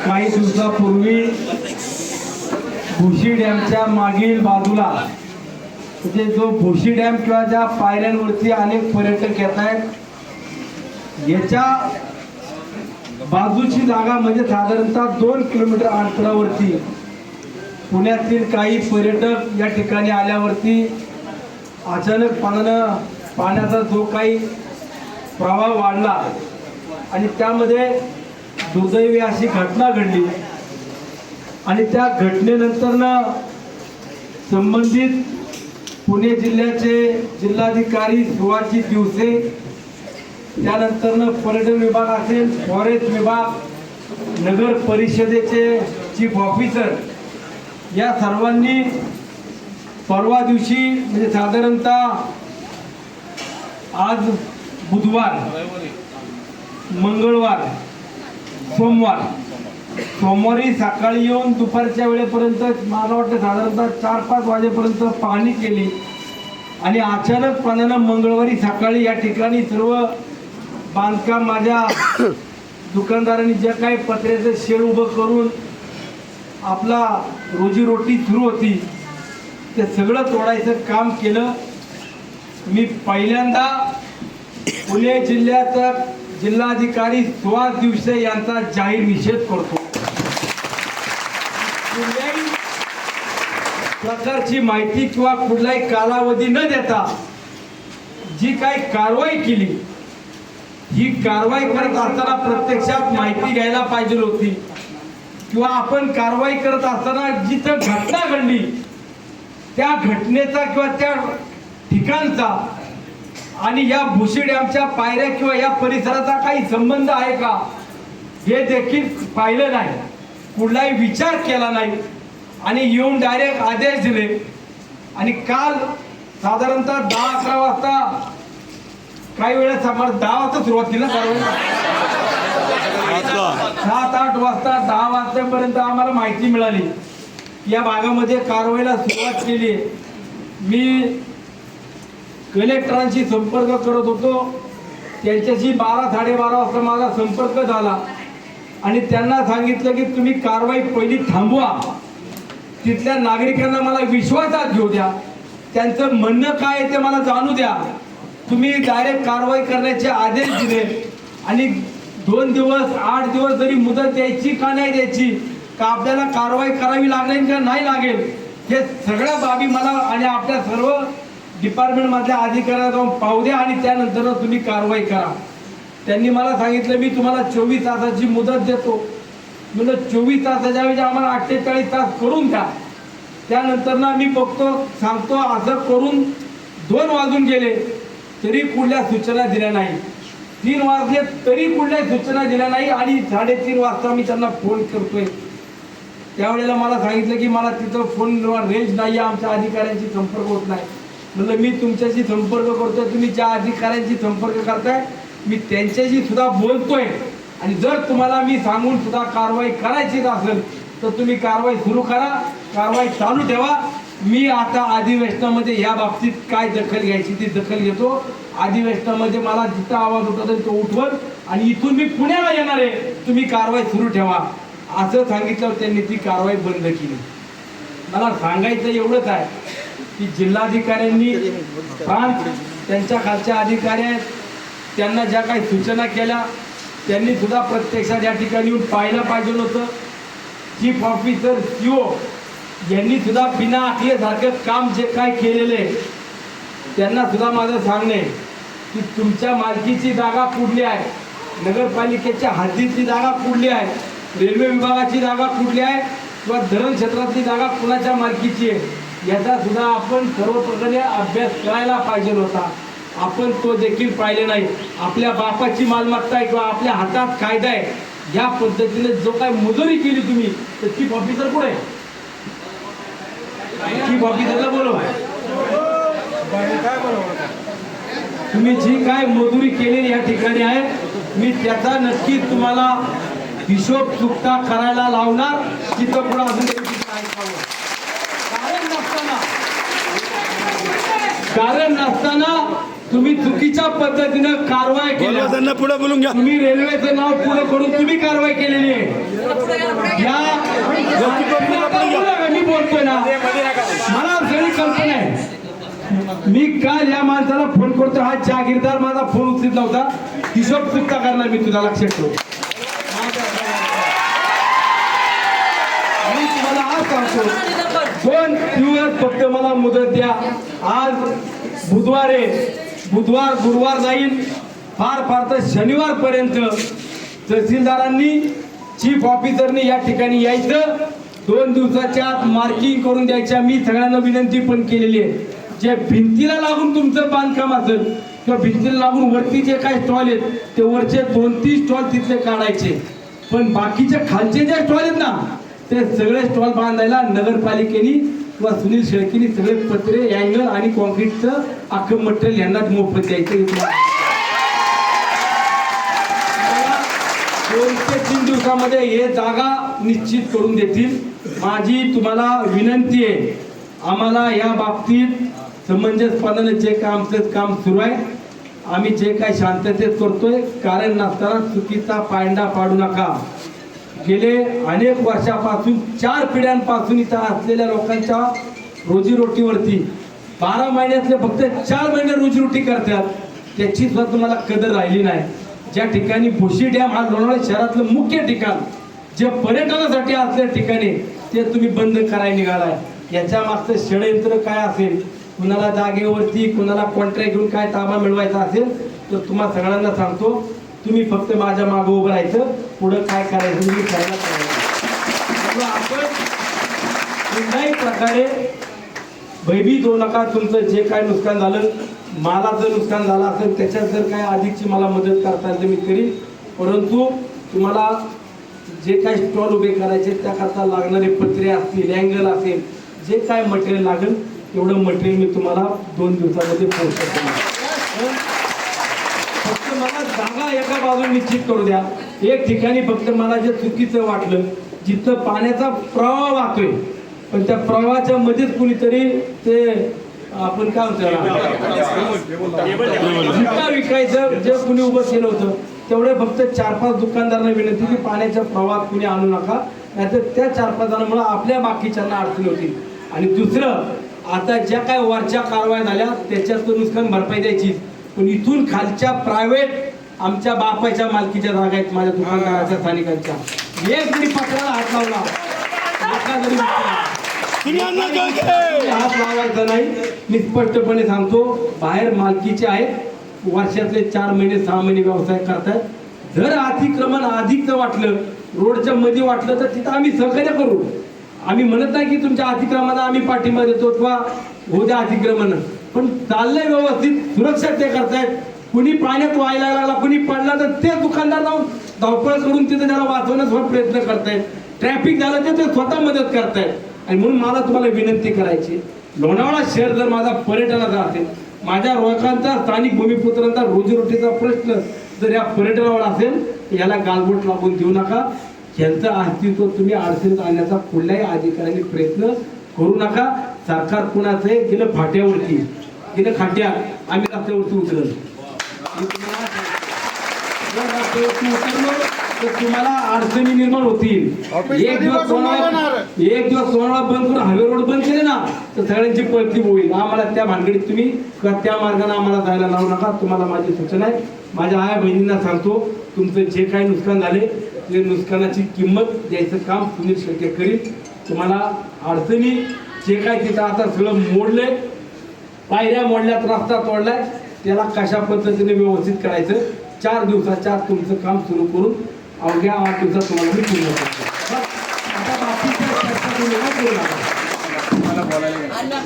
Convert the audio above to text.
काही दिवसापूर्वी भोशी डॅमच्या मागील बाजूला म्हणजे जो भोशी डॅम किंवा ज्या पायऱ्यांवरती अनेक पर्यटक येत आहेत याच्या बाजूची जागा म्हणजे साधारणतः 2 किलोमीटर अंतरावरती पुण्यातील काही पर्यटक या ठिकाणी आल्यावरती अचानकपणानं पाण्याचा जो काही प्रवाह वाढला आणि त्यामध्ये दुर्दैवी अशी घटना घडली आणि त्या घटनेनंतरनं संबंधित पुणे जिल्ह्याचे जिल्हाधिकारी सुहास दिवसे, त्यानंतरनं पर्यटन विभाग असेल, फॉरेस्ट विभाग, नगर परिषदेचे चीफ ऑफिसर या सर्वांनी परवा दिवशी म्हणजे साधारणतः आज बुधवार, मंगळवार, सोमवारी सकाळी येऊन दुपारच्या वेळेपर्यंत मला वाटतं साधारणतः 4-5 वाजेपर्यंत पाहणी केली आणि अचानकपणानं मंगळवारी सकाळी या ठिकाणी सर्व बांधकाम माझ्या दुकानदारांनी जे काही पत्र्याचं शेड उभं करून आपला रोजीरोटी सुरू होती ते सगळं तोडायचं काम केलं. मी पहिल्यांदा पुणे जिल्ह्याचा जिल्हाधिकारी सुहास दिवसे यांचा जाहीर निषेध करतो. कुठल्याही प्रकारची माहिती किंवा कुठलाही कालावधी न देता जी काही कारवाई केली ही कारवाई करत असताना प्रत्यक्षात माहिती घ्यायला पाहिजे होती किंवा आपण कारवाई करत असताना जिथं घटना घडली त्या घटनेचा किंवा त्या ठिकाणचा आणि या भोशी डॅमच्या पायऱ्या किंवा या परिसराचा काही संबंध आहे का हे देखील पाहिलं नाही, कुठलाही विचार केला नाही आणि येऊन डायरेक्ट आदेश दिले. आणि काल साधारणतः 10-11 वाजता काही वेळेस आम्हाला 10 वाजता सुरुवात केली ना कारवाई, 7-8 वाजता 10 वाजतापर्यंत आम्हाला माहिती मिळाली या भागामध्ये कारवाईला सुरुवात केली. मी कलेक्टरांशी संपर्क करत होतो, त्यांच्याशी 12-12:30 वाजता माझा संपर्क झाला आणि त्यांना सांगितलं की तुम्ही कारवाई पहिली थांबवा, तिथल्या नागरिकांना मला विश्वासात घेऊ द्या, त्यांचं म्हणणं काय आहे ते मला जाणू द्या. तुम्ही डायरेक्ट कारवाई करण्याचे आदेश दिले आणि 2 दिवस 8 दिवस जरी मुदत द्यायची का नाही द्यायची, का आपल्याला कारवाई करावी लागेल का नाही लागेल, हे सगळ्या बाबी मला आणि आपल्या सर्व डिपार्टमेंट मधल्या अधिकाऱ्यांना जाऊन पाहू द्या आणि त्यानंतर तुम्ही कारवाई करा. त्यांनी मला सांगितलं मी तुम्हाला 24 तासाची मुदत देतो. म्हणजे 24 तासाच्या ऐवजी आम्हाला 48 तास करून द्या. त्यानंतर ना मी बघतो सांगतो असं करून 2 वाजून गेले तरी कुठल्या सूचना दिल्या नाही, 3 वाजले तरी कुठल्या सूचना दिल्या नाही आणि 3:30 वाजता मी त्यांना फोन करतोय. त्यावेळेला मला सांगितलं की मला तिथं फोनवर रेंज नाही आहे, आमच्या अधिकाऱ्यांशी संपर्क होत नाही. म्हणलं मी तुमच्याशी संपर्क करतोय, तुम्ही ज्या अधिकाऱ्यांशी संपर्क करताय मी त्यांच्याशी सुद्धा बोलतोय आणि जर तुम्हाला मी सांगून सुद्धा कारवाई करायचीच असेल तर तुम्ही कारवाई सुरू करा, कारवाई चालू ठेवा. मी आता अधिवेशनामध्ये या बाबतीत काय दखल घ्यायची ती दखल घेतो. अधिवेशनामध्ये मला जिथं आवाज होता तो उठवल आणि इथून मी पुण्याला येणार आहे, तुम्ही कारवाई सुरू ठेवा असं सांगितलं. त्यांनी ती कारवाई बंद केली. मला सांगायचं एवढंच आहे की जिल्हाधिकाऱ्यांनी प्रांत त्यांच्या खालच्या अधिकारी आहेत त्यांना ज्या काही सूचना केल्या त्यांनी सुद्धा प्रत्यक्षात या ठिकाणी येऊन पाहायला पाहिजे होतं. चीफ ऑफिसर सीओ यांनी सुद्धा बिना आखलेसारखं काम जे काय केलेले त्यांना सुद्धा माझं सांगणे की तुमच्या मालकीची जागा कुठली आहे, नगरपालिकेच्या हद्दीतली जागा कुठली आहे, रेल्वे विभागाची जागा कुठली आहे किंवा धरण क्षेत्रातली जागा कुणाच्या मालकीची आहे याचा सुद्धा आपण सर्वप्रकारे अभ्यास करायला पाहिजे होता. आपण तो देखील पाहिले नाही. आपल्या बापाची मालमत्ता आहे किंवा आपल्या हातात कायदा आहे या पद्धतीने जो काय मजुरी केली तुम्ही तर चीफ ऑफिसर पुढे चीफ ऑफिसरला बोलवा, तुम्ही जी काय मजुरी केलेली या ठिकाणी आहे मी त्याचा नक्की तुम्हाला हिशोब चुकता करायला लावणार. तिथं पुढे अजून कारण नसताना तुम्ही चुकीच्या पद्धतीने कारवाई केली. पुढे बोलून घ्या. तुम्ही रेल्वेचं नाव पुढे करून तुम्ही कारवाई केलेली आहे. मी बोलतोय ना, मला सगळी कल्पना आहे. मी काल या माणसाला फोन करतो, हा जागीरदार माझा फोन उचलत नव्हता, हिशोब चुकता करणार मी, तुझा लक्षात ठेव. मी तुम्हाला आज सांगतो, 2 दिवस फक्त मला मुदत द्या. आज बुधवार गुरुवार जाईल, फार तर शनिवार पर्यंत तहसीलदारांनी चीफ ऑफिसरनी या ठिकाणी यायचं. 2 दिवसाच्या आत मार्किंग करून द्यायच्या. मी सगळ्यांना विनंती पण केलेली आहे, जे भिंतीला लागून तुमचं बांधकाम असेल किंवा भिंतीला लागून वरती जे काही स्टॉल आहेत ते वरचे 2-3 स्टॉल तिथले काढायचे, पण बाकीचे खालचे जे स्टॉल आहेत ना ते सगळे स्टॉल बांधायला नगरपालिकेने किंवा सुनील शेळकेनी सगळे पत्रे, अँगल आणि कॉन्क्रीटचं अख्खं मटेरियल यांना मोफत द्यायचं. 2 ते 3 दिवसामध्ये हे जागा निश्चित करून देतील. माझी तुम्हाला विनंती आहे, आम्हाला या बाबतीत समंजसपणाने जे आमचं काम सुरू आहे, आम्ही जे काही शांततेत करतोय, कारण नसताना चुकीचा पायंडा पाडू नका. गेले अनेक वर्षापासून 4 पिढ्यांपासून इथं असलेल्या लोकांच्या रोजीरोटीवरती 12 महिन्यातले फक्त 4 महिने रोजीरोटी करतात, त्याची सुद्धा तुम्हाला कदर राहिली नाही. ज्या ठिकाणी भोशी डॅम हा लोणावळा शहरातलं मुख्य ठिकाण, जे पर्यटनासाठी असलेल्या ठिकाणी ते तुम्ही बंद करायला निघालाय. याच्या मागचं षडयंत्र काय असेल, कुणाला जागेवरती कुणाला कॉन्ट्रॅक्ट घेऊन काय ताबा मिळवायचा असेल तर तुम्हाला सगळ्यांना सांगतो, तुम्ही फक्त माझ्या मागे उभं राहायचं, पुढं काय करायचं मी करायला पाहिजे. आपण कुठल्याही प्रकारे भयभीत होऊ नका. तुमचं जे काय नुकसान झालं, मला जर नुकसान झालं असेल त्याच्यात जर काय अधिकची मला मदत करता येईल तर मी करीन, परंतु तुम्हाला जे काही स्टॉल उभे करायचे त्याकरता लागणारे पत्रे असतील, अँगल असेल, जे काय मटेरियल लागेल तेवढं मटेरियल मी तुम्हाला 2 दिवसामध्ये पोहोचतो. फक्त मला जागा एका बाजूने निश्चित करू द्या. एक ठिकाणी फक्त मला जे चुकीचं वाटलं, जिथं पाण्याचा प्रवाह वाहतोय पण त्या प्रवाहाच्या मध्येच कुणीतरी ते आपण काय म्हणतो विकायचं जे कुणी उभं केलं होतं, तेवढे फक्त 4-5 दुकानदारांना विनंती की पाण्याच्या प्रवाहात कुणी आणू नका, नाहीतर त्या 4-5 जणांमुळे आपल्या बाकीच्यांना अडचणी होतील. आणि दुसरं, आता ज्या काय वरच्या कारवाया झाल्या त्याच्यातून नुकसान भरपाई द्यायची, पण इथून खालच्या प्रायव्हेट आमच्या बापाच्या मालकीच्या जागा आहेत, माझ्या दुकानदाराच्या स्थानिकांच्या, एक जरी पत्राला हात लावला हात लावायचा नाही. मी स्पष्टपणे सांगतो, बाहेर मालकीचे आहेत, वर्षातले 4 महिने 6 महिने व्यवसाय करतायत. जर अतिक्रमण अधिकचं वाटलं, रोडच्या मध्ये वाटलं तर तिथं आम्ही सहकार्य करू. आम्ही म्हणत नाही की तुमच्या अतिक्रमणाला आम्ही पाठिंबा देतो किंवा होऊ द्या अतिक्रमण, पण चाललंय व्यवस्थित, सुरक्षा ते करतायत. कुणी पाण्यात व्हायला लागला, कुणी पडला तर ते दुकानदार जाऊन धावपळ करून तिथं त्याला वाचवण्याचा प्रयत्न करतायत. ट्रॅफिक झालं ते स्वतः मदत करतायत. आणि म्हणून मला तुम्हाला विनंती करायची, लोणावळा शहर जर माझा पर्यटनाचा असेल, माझ्या लोकांचा स्थानिक भूमिपुत्रांचा रोजीरोटीचा प्रश्न जर या पर्यटनावर असेल तर याला गालबोट लागून देऊ नका. यांचं अस्तित्व तुम्ही अडचणीत आणण्याचा कुठल्याही अधिकाऱ्यांनी प्रयत्न करू नका. सरकार कुणाचं आहे, गेलं फाट्यावरती, गेलं खाट्यात, आम्ही रस्त्यावरती उतरलो तर तुम्हाला अडचणी निर्माण होतील. एक दिवस सोनाळा बंद करून हायवे रोड बंद केले ना तर सगळ्यांची पळती होईल. आम्हाला त्या भानगडीत तुम्ही त्या मार्गाने आम्हाला जायला लावू नका. तुम्हाला माझी सूचना आहे. माझ्या आया बहिणींना सांगतो, तुमचं जे काही नुकसान झाले ते नुकसानाची किंमत द्यायचं काम सुनील शेळके करीत. तुम्हाला अडचणी जे काय तिथं आता सगळं मोडलंय, पायऱ्या मोडल्यात, रस्ता तोडलाय, त्याला कशा पद्धतीने व्यवस्थित करायचं 4 दिवसाच्या आत तुमचं काम सुरू करून अवघ्या 8 दिवसात तुम्हाला मी पूर्ण करतो. आता बाकीच्या चर्चा करू नका.